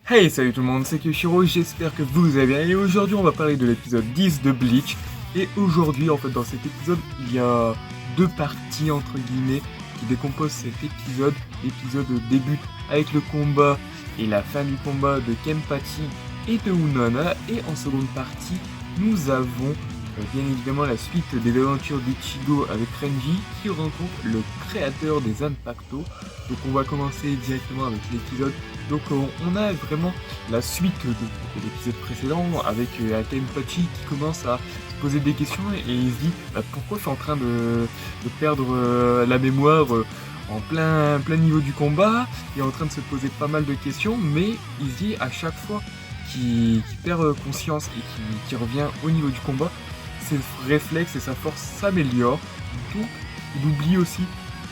Hey, salut tout le monde, c'est Kyoshiro, j'espère que vous allez bien et aujourd'hui on va parler de l'épisode 10 de Bleach. Et aujourd'hui, en fait, dans cet épisode, il y a deux parties entre guillemets qui décomposent cet épisode. L'épisode débute avec le combat et la fin du combat de Kenpachi et de Unohana. Et en seconde partie, nous avons bien évidemment la suite des aventures d'Ichigo avec Renji qui rencontre le créateur des Zanpakuto. Donc on va commencer directement avec l'épisode. Donc on a vraiment la suite de l'épisode précédent avec Kenpachi qui commence à se poser des questions et il se dit pourquoi je suis en train de perdre la mémoire en plein niveau du combat. Il est en train de se poser pas mal de questions, mais il se dit à chaque fois qu'il perd conscience et qu'il revient au niveau du combat, ses réflexes et sa force s'améliorent. Donc il oublie aussi,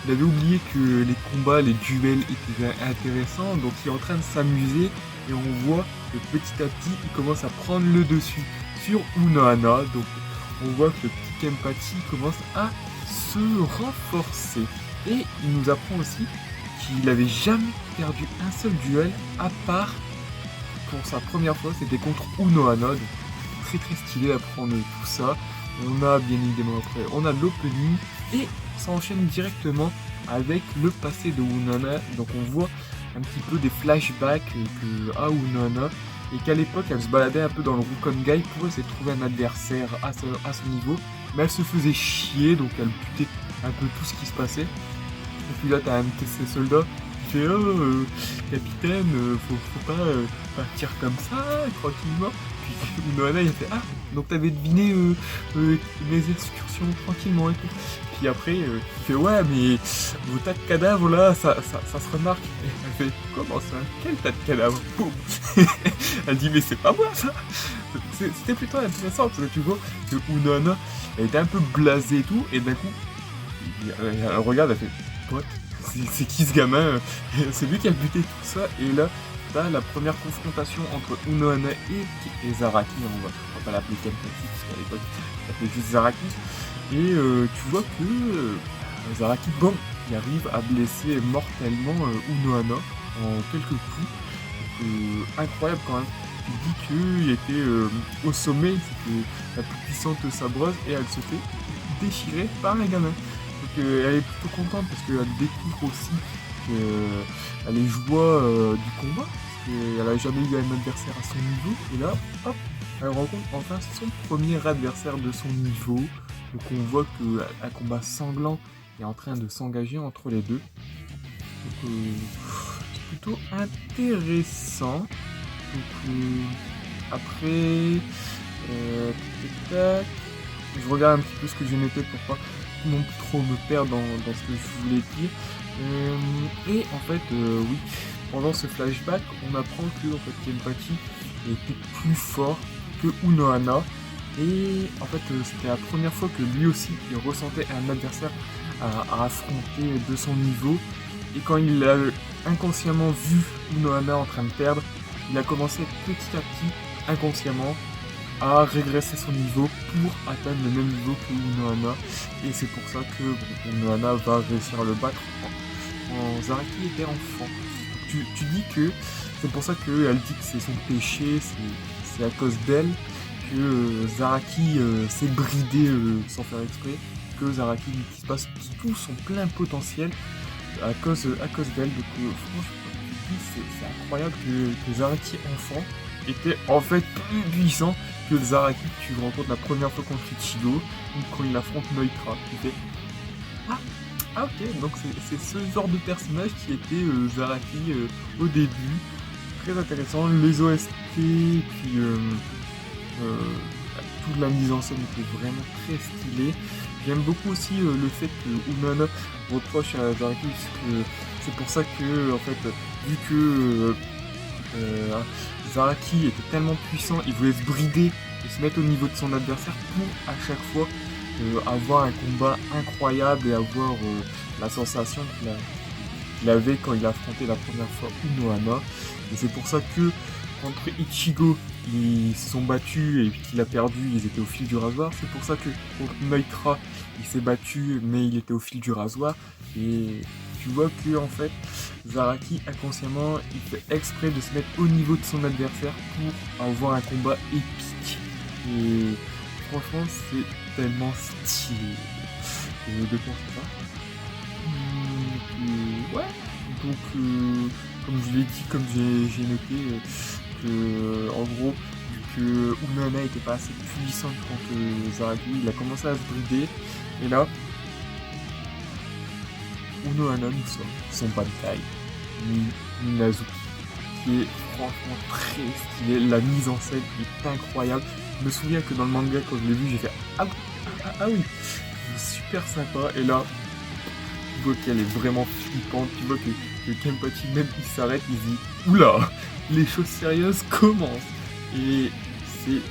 il avait oublié que les combats, les duels étaient intéressants, donc il est en train de s'amuser et on voit que petit à petit il commence à prendre le dessus sur Unohana. Donc on voit que le petit Kenpachi commence à se renforcer. Et il nous apprend aussi qu'il n'avait jamais perdu un seul duel à part pour sa première fois, c'était contre Unohana. Donc très stylé d'apprendre tout ça. On a bien évidemment après, on a l'opening et ça enchaîne directement avec le passé de Unohana. Donc on voit un petit peu des flashbacks à Unohana et qu'à l'époque elle se baladait un peu dans le Rukongai pour essayer de trouver un adversaire à son niveau, mais elle se faisait chier, donc elle butait un peu tout ce qui se passait. Et puis là t'as un de ses soldats qui fait oh capitaine, faut pas partir comme ça tranquillement. Puis Unohana il a fait ah donc t'avais deviné mes excursions tranquillement et tout. Puis après il fait ouais mais vos tas de cadavres là ça se remarque. Et elle fait comment ça, quel tas de cadavres? Boum. Elle dit mais c'est pas moi ça. C'était plutôt intéressant parce que tu vois que Unohana elle était un peu blasée et tout et d'un coup elle regarde, elle fait what, c'est qui ce gamin? C'est lui qui a buté tout ça. Et là t'as la première confrontation entre Unohana et Zaraki. On va pas l'appeler Kenpachi parce qu'à l'époque il s'appelait juste Zaraki. Et tu vois que Zaraki, bon, il arrive à blesser mortellement Unohana en quelques coups. Donc, incroyable quand même. Tu dis qu'il était au sommet, c'était la plus puissante sabreuse et elle se fait déchirer par un gamin. Donc elle est plutôt contente parce qu'elle découvre aussi qu'elle est joie du combat. Parce qu'elle n'a jamais eu un adversaire à son niveau. Et là, hop, elle rencontre enfin son premier adversaire de son niveau. Donc on voit qu'un combat sanglant est en train de s'engager entre les deux. Donc c'est plutôt intéressant. Donc après, tac, je regarde un petit peu ce que j'ai noté pour pas non plus trop me perdre dans ce que je voulais dire. Et en fait, oui, pendant ce flashback, on apprend que en fait, Kenpachi était plus fort que Unohana. Et en fait, c'était la première fois que lui aussi, il ressentait un adversaire à affronter de son niveau. Et quand il a inconsciemment vu Unohana en train de perdre, il a commencé petit à petit, inconsciemment, à régresser son niveau pour atteindre le même niveau que Unohana. Et c'est pour ça que Unohana va réussir à le battre quand Zaraki était enfant. Tu dis que c'est pour ça qu'elle dit que c'est son péché, c'est à cause d'elle que Zaraki s'est bridé sans faire exprès, que Zaraki qui se passe tout son plein potentiel à cause d'elle. Donc franchement, c'est incroyable que Zaraki enfant était en fait plus puissant que le Zaraki que tu rencontres la première fois contre Ichigo ou quand il affronte Neutra. Tu fais ah ok, donc c'est ce genre de personnage qui était Zaraki au début. Très intéressant, les OST, puis toute la mise en scène était vraiment très stylée. J'aime beaucoup aussi le fait que Unohana reproche à Zaraki, puisque c'est pour ça que, en fait, vu que Zaraki était tellement puissant, il voulait se brider et se mettre au niveau de son adversaire pour à chaque fois avoir un combat incroyable et avoir la sensation qu'il avait quand il a affronté la première fois Unohana. Et c'est pour ça que contre Ichigo, ils se sont battus et qu'il a perdu, ils étaient au fil du rasoir. C'est pour ça que contre Neutra, il s'est battu mais il était au fil du rasoir. Et tu vois que en fait Zaraki inconsciemment il fait exprès de se mettre au niveau de son adversaire pour avoir un combat épique. Et franchement c'est tellement stylé. De penser ça. Ouais. Donc comme je l'ai dit, comme j'ai noté en gros vu que Unohana était pas assez puissante contre Zaraki, il a commencé à se brider. Et là Unohana nous sommes son Bankai Minazuki, qui est franchement très stylé. La mise en scène est incroyable. Je me souviens que dans le manga, quand je l'ai vu, j'ai fait ah oui, super sympa. Et là, tu vois qu'elle est vraiment flippante. Tu vois que Kenpachi, même il s'arrête, il dit oula, les choses sérieuses commencent. Et c'est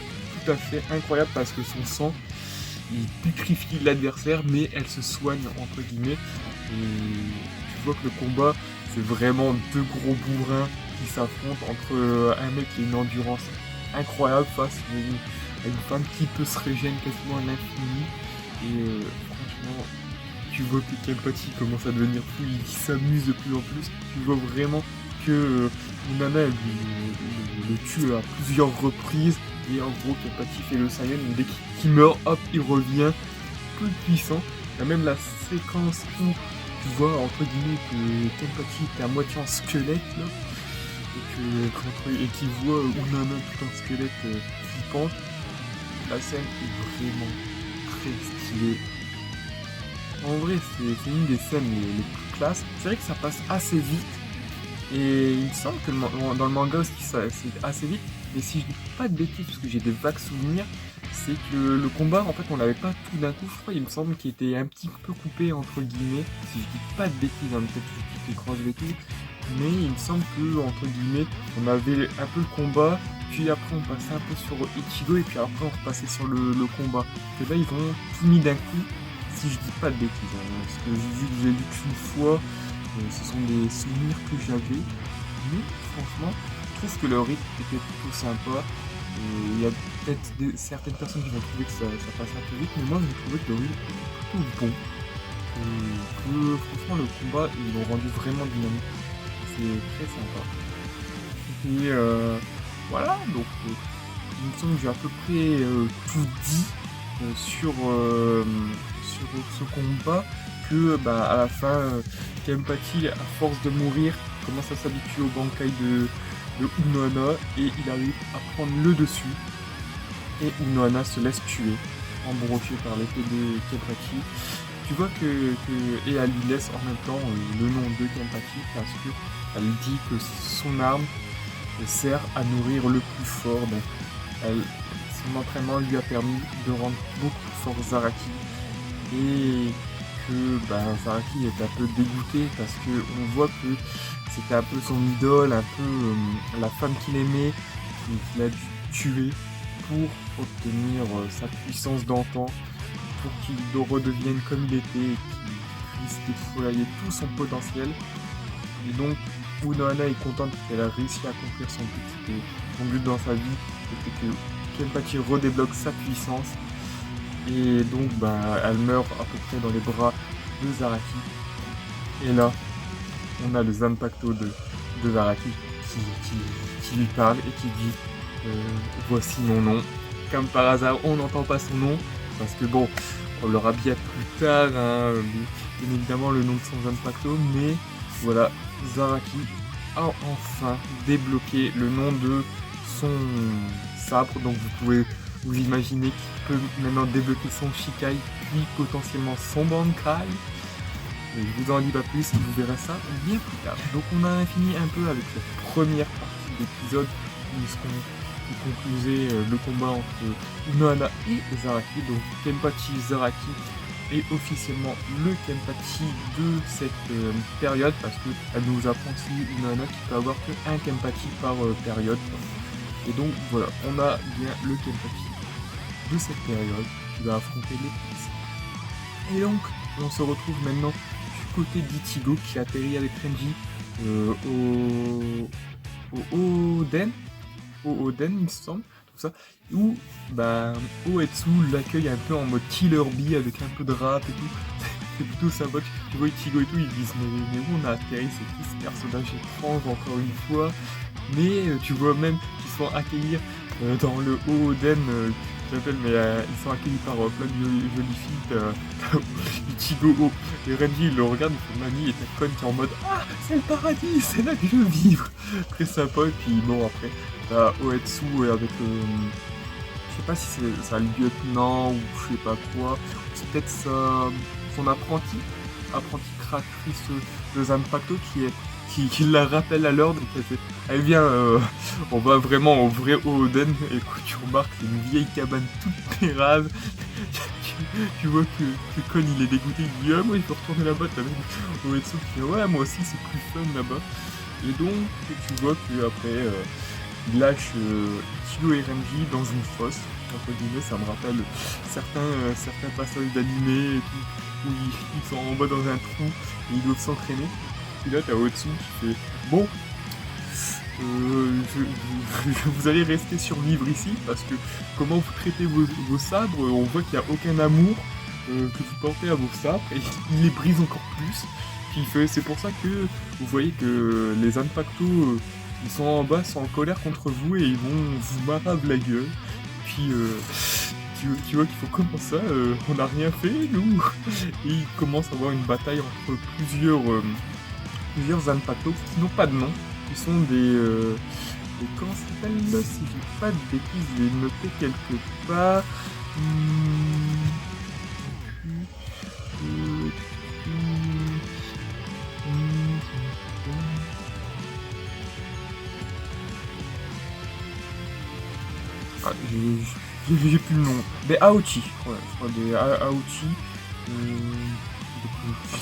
tout à fait incroyable parce que son sang, il putrifie l'adversaire, mais elle se soigne entre guillemets. Et tu vois que le combat, c'est vraiment deux gros bourrins qui s'affrontent entre un mec qui a une endurance incroyable face à une femme qui peut se régénérer quasiment à l'infini. Et franchement, tu vois que Kenpachi commence à devenir fou, il s'amuse de plus en plus. Tu vois vraiment que Nana le tue à plusieurs reprises. Et en gros, Kenpachi fait le Saiyan, dès qu'il meurt, hop, il revient peu puissant. Il y a même la séquence où tu vois, entre guillemets, que Kenpachi était à moitié en squelette, là, et qu'il voit Unana tout en squelette flippante. La scène est vraiment très stylée. En vrai, c'est une des scènes les plus classes. C'est vrai que ça passe assez vite. Et il me semble que dans le manga aussi, c'est assez vite. Mais si je dis pas de bêtises, parce que j'ai des vagues souvenirs, c'est que le combat, en fait, on l'avait pas tout d'un coup. Je crois, il me semble qu'il était un petit peu coupé, entre guillemets. Si je dis pas de bêtises, hein, peut-être que je dis des grosses bêtises. Mais il me semble que, entre guillemets, on avait un peu le combat. Puis après, on passait un peu sur Ichigo. Et puis après, on repassait sur le combat. Et là, ils ont tout mis d'un coup. Si je dis pas de bêtises, hein, parce que vu que j'ai lu qu'une fois, ce sont des souvenirs que j'avais. Mais franchement, je trouve que le rythme était plutôt sympa. Il y a peut-être certaines personnes qui vont trouver que ça passe un peu vite, mais moi j'ai trouvé que le rythme était plutôt bon. Que franchement le combat ils l'ont rendu vraiment dynamique. C'est très sympa. Et voilà, donc il me semble que j'ai à peu près tout dit sur ce combat, que à la fin Kenpachi, à force de mourir, commence à s'habituer au Bankai de Unohana et il arrive à prendre le dessus et Unohana se laisse tuer, embroché par l'épée de Kenpachi. Tu vois et elle lui laisse en même temps le nom de Kenpachi parce que elle dit que son arme sert à nourrir le plus fort. Donc son entraînement lui a permis de rendre beaucoup plus fort Zaraki. Et que Zaraki est un peu dégoûté parce qu'on voit que c'était un peu son idole, un peu la femme qu'il aimait, qu'il a dû tuer pour obtenir sa puissance d'antan, pour qu'il redevienne comme il était et qu'il puisse déployer tout son potentiel. Et donc Unohana est contente qu'elle a réussi à accomplir son but. C'était son but dans sa vie, c'était que Kenpachi redébloque sa puissance. Et donc elle meurt à peu près dans les bras de Zaraki. Et là, on a le Zanpakuto de Zaraki qui lui parle et qui dit voici mon nom. Comme par hasard, on n'entend pas son nom, parce que bon, on l'aura bien plus tard, hein, bien évidemment le nom de son Zanpakuto, mais voilà, Zaraki a enfin débloqué le nom de son sabre, donc vous pouvez vous imaginer qu'il peut maintenant débloquer son Shikai, puis potentiellement son Bankai. Et je vous en dis pas plus, vous verrez ça bien plus tard. Donc on a fini un peu avec cette première partie d'épisode où conclusait le combat entre Unohana et Zaraki. Donc Kenpachi Zaraki est officiellement le Kenpachi de cette période, parce qu'elle nous apprend aussi Unohana qui peut avoir qu'un Kenpachi par période. Et donc voilà, on a bien le Kenpachi de cette période qui va affronter les puissants. Et donc on se retrouve maintenant du côté d'Ichigo qui atterrit avec Renji au Oden, il me semble, tout ça, où Oetsu l'accueille un peu en mode killer bee avec un peu de rap et tout. C'est plutôt sympathique. tu vois Ichigo et tout, ils disent mais où on a atterri, c'est qui ce personnage étrange encore une fois. Mais tu vois même qu'ils sont accueillis dans le haut Oden, j'appelle, mais ils sont accueillis par plein de jolies filles. T'as Ichigo et Renji, ils le regardent, ils font Nani, et t'as Kon qui est en mode ah c'est le paradis, c'est là que je veux vivre. Très sympa. Et puis bon, après t'as Oetsu avec je sais pas si c'est ça le lieutenant ou je sais pas quoi, c'est peut-être son apprenti créatrice de Zanpakuto qui la rappelle à l'ordre, elle vient, on va vraiment au vrai Oden, et quand tu remarques, c'est une vieille cabane toute pérave. tu vois que Kon il est dégoûté, il dit ah moi il faut retourner là-bas, t'as même Oetsu qui dit ouais moi aussi c'est plus fun là-bas. Et donc tu vois qu'après il lâche Ichigo et Renji dans une fosse, entre guillemets, ça me rappelle certains passages d'animé et tout, où ils sont en bas dans un trou et ils doivent s'entraîner. Puis là t'as Otsu qui fait bon, vous allez rester survivre ici parce que comment vous traitez vos sabres, on voit qu'il n'y a aucun amour que vous portez à vos sabres et il les brise encore plus. Puis c'est pour ça que vous voyez que les Zanpakuto ils sont en bas, sont en colère contre vous et ils vont vous marave la gueule. Puis tu vois qu'il faut comment ça, on n'a rien fait nous. Et ils commencent à avoir une bataille entre plusieurs Zanpakuto qui n'ont pas de nom. Ils sont des comment ça s'appelle là, si j'ai pas de bêtises, je vais noter quelque part. Ah, j'ai plus le nom. Des Aochi. Ouais, je crois des Aochi.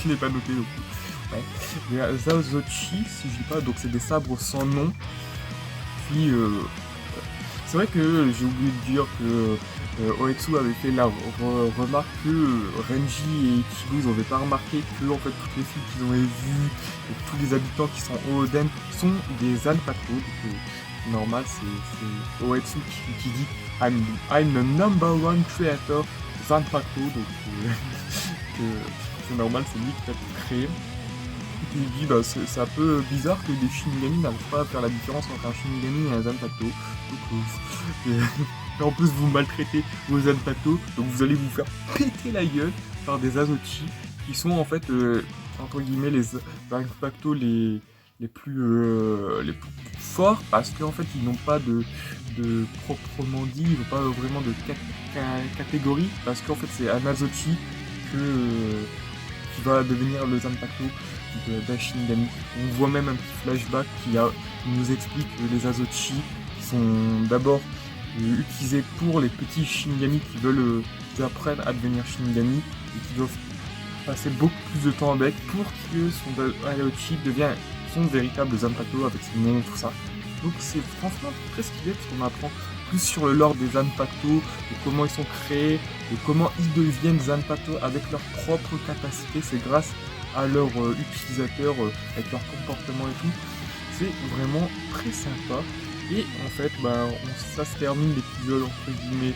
Je l'ai pas noté donc. Ouais. Les Zaozochi, si je dis pas, donc c'est des sabres sans nom. Puis c'est vrai que j'ai oublié de dire que Oetsu avait fait la remarque que Renji et Ichigo n'avaient pas remarqué que en fait toutes les filles qu'ils ont vues et tous les habitants qui sont au Oden sont des Zanpakuto. Donc normal, c'est Oetsu qui dit I'm the number one creator Zanpakuto, donc c'est normal, c'est lui qui a tout créé. Et puis il dit bah c'est un peu bizarre que des Shinigami n'arrivent pas à faire la différence entre un Shinigami et un Zanpakuto. Donc et en plus vous maltraitez vos Zanpakuto, donc vous allez vous faire péter la gueule par des Azochi qui sont en fait entre guillemets les Zanpakuto les plus forts parce qu'en fait ils n'ont pas de proprement dit, ils n'ont pas vraiment de catégorie parce qu'en fait c'est un Azochi qui va devenir le Zanpakuto d'un Shinigami. On voit même un petit flashback qui nous explique que les Azochi sont d'abord utilisés pour les petits Shinigami qui veulent apprendre à devenir Shinigami et qui doivent passer beaucoup plus de temps avec pour que son Aochi devienne son véritable Zanpakuto avec son nom, tout ça. Donc c'est franchement très stylé parce qu'on apprend plus sur le lore des Zanpakuto, de comment ils sont créés, de comment ils deviennent Zanpakuto avec leurs propres capacités. C'est grâce à leurs utilisateurs, avec leur comportement et tout. C'est vraiment très sympa. Et en fait, ça se termine l'épisode entre guillemets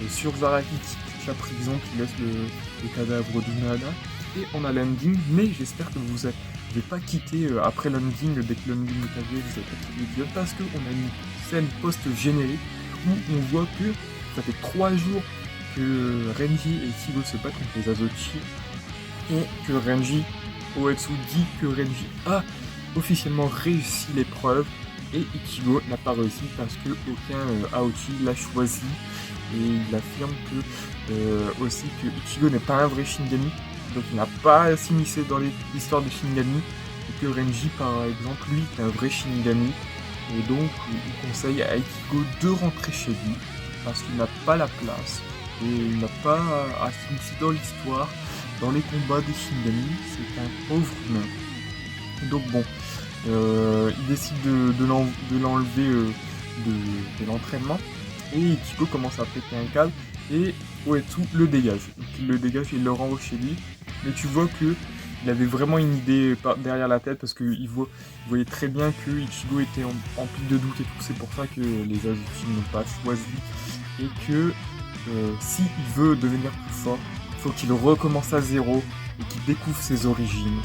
sur Zaraki qui quitte la prison, qui laisse le cadavre d'Unada. Et on a l'ending, mais j'espère que vous n'avez pas quitté après l'ending, dès que l'ending est arrivé, vous avez pas quitté l'épisode, parce qu'on a une scène post-générique où on voit que ça fait 3 jours que Renji et Ichigo se battent contre les Azochi, et que Oetsu dit que Renji a officiellement réussi l'épreuve, et Ichigo n'a pas réussi parce que aucun Aochi l'a choisi, et il affirme que aussi que Ichigo n'est pas un vrai Shinigami, donc il n'a pas s'initié dans l'histoire des Shinigami, et que Renji par exemple lui est un vrai Shinigami, et donc il conseille à Ichigo de rentrer chez lui parce qu'il n'a pas la place et il n'a pas à s'initier dans l'histoire, dans les combats des Shinigami, c'est un pauvre humain. Et donc bon, il décide de l'enlever de l'entraînement, et Ichigo commence à péter un câble et Oetsu le dégage. Donc il le dégage et il le renvoie chez lui. Mais tu vois que il avait vraiment une idée derrière la tête parce qu'il voyait très bien que Ichigo était empli de doutes et tout. C'est pour ça que les Azuchi n'ont pas choisi. Et que s'il veut devenir plus fort, il faut qu'il recommence à zéro et qu'il découvre ses origines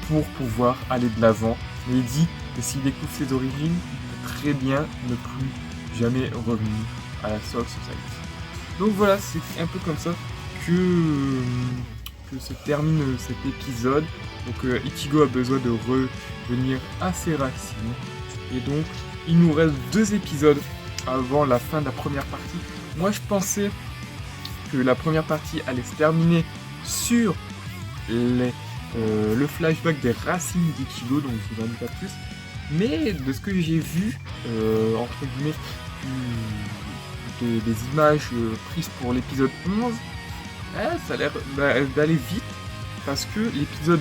pour pouvoir aller de l'avant. Mais il dit que s'il découvre ses origines, il peut très bien ne plus jamais revenir à la Soul Society. Donc voilà, c'est un peu comme ça que se termine cet épisode. Donc Ichigo a besoin de revenir à ses racines. Et donc, il nous reste 2 épisodes avant la fin de la première partie. Moi, je pensais que la première partie allait se terminer sur le flashback des racines d'Ichigo, donc je vous en dis pas plus. Mais de ce que j'ai vu, entre guillemets, des images prises pour l'épisode 11, ça a l'air d'aller vite, parce que l'épisode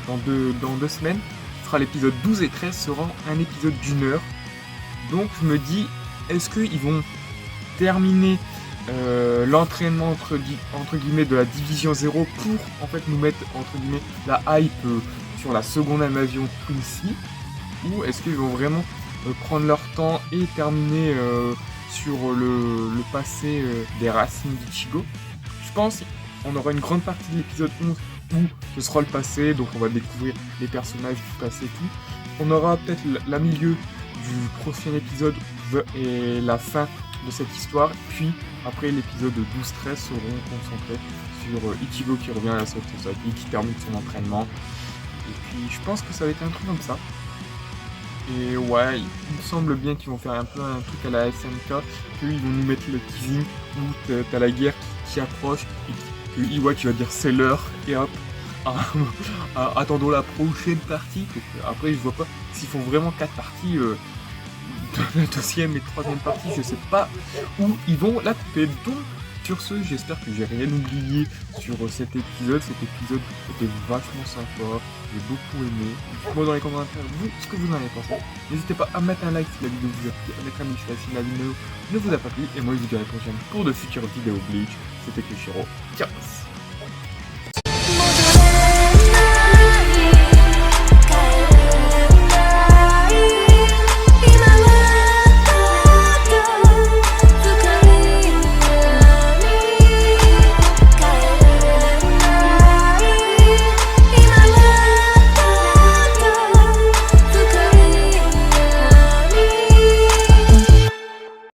dans 2 semaines, sera l'épisode 12 et 13, sera un épisode d'1 heure. Donc je me dis, est-ce qu'ils vont terminer l'entraînement entre guillemets de la division 0 pour en fait nous mettre entre guillemets la hype sur la seconde invasion Quincy, ou est-ce qu'ils vont vraiment prendre leur temps et terminer sur le passé des racines d'Ichigo. Je pense qu'on aura une grande partie de l'épisode 11 où ce sera le passé, donc on va découvrir les personnages du passé et tout. On aura peut-être la milieu du prochain épisode et la fin de cette histoire, puis après l'épisode 12-13 seront concentrés sur Ichigo qui revient à la Soul Society, qui termine son entraînement, et puis je pense que ça va être un truc comme ça. Et ouais, il me semble bien qu'ils vont faire un peu un truc à la SNK, qu'ils vont nous mettre le teasing où t'as la guerre qui approche, et que Iwa qui va dire c'est l'heure, et hop, attendons la prochaine partie. Donc, après je vois pas s'ils font vraiment 4 parties, la 2e et 3e partie, je sais pas où ils vont la couper. Donc sur ce, j'espère que j'ai rien oublié sur cet épisode. Cet épisode était vachement sympa, j'ai beaucoup aimé. Dites-moi dans les commentaires vous ce que vous en avez pensé. N'hésitez pas à mettre un like si la vidéo vous a plu, à mettre un like si la vidéo ne vous a pas plu, et moi je vous dis à la prochaine pour de futures vidéos Bleach. C'était Kushiro, ciao.